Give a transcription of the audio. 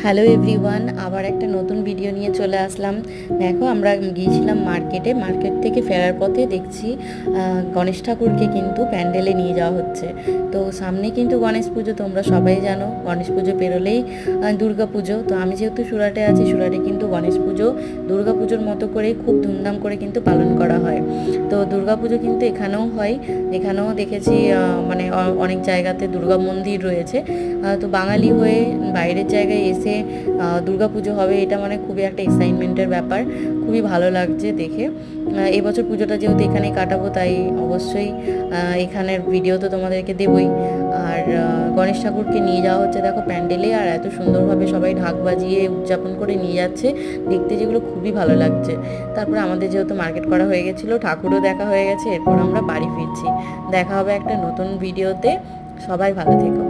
Hello everyone, আবার একটা নতুন ভিডিও নিয়ে চলে আসলাম। দেখো, আমরা গিয়েছিলাম মার্কেট থেকে ফেরার পথে দেখছি গণেশ ঠাকুরকে কিন্তু প্যান্ডেলে নিয়ে যাওয়া হচ্ছে। তো সামনে কিন্তু গণেশ পুজো, তোমরা সবাই জানো গণেশ পুজো পেরোলেই দুর্গা পুজো। তো আমি যেহেতু সুরাটে আছি, সুরাটে কিন্তু গণেশ পুজো দুর্গা পুজোর মতো করেই খুব ধুমধাম করে কিন্তু পালন করা হয়। তো দুর্গা পুজো কিন্তু এখানেও হয়, এখানেও দেখেছি মানে অনেক জায়গাতে দুর্গা মন্দির রয়েছে। তো বাঙালি হয়ে বাইরের জায়গায় এসে দুর্গাপুজো হবে, এটা মানে খুবই একটা এক্সাইটমেন্টের ব্যাপার। খুবই ভালো লাগছে দেখে। এবছর পুজোটা যেহেতু এখানেই কাটাবো, তাই অবশ্যই এখানের ভিডিও তো তোমাদেরকে দেবই। আর গণেশ ঠাকুরকে নিয়ে যাওয়া হচ্ছে দেখো প্যান্ডেলে, আর এত সুন্দরভাবে সবাই ঢাক বাজিয়ে উদযাপন করে নিয়ে যাচ্ছে, দেখতে যেগুলো খুবই ভালো লাগছে। তারপরে আমাদের যেহেতু মার্কেট করা হয়ে গেছিলো, ঠাকুরও দেখা হয়ে গেছে, এরপর আমরা বাড়ি ফিরছি। দেখা হবে একটা নতুন ভিডিওতে। সবাই ভালো থেকো।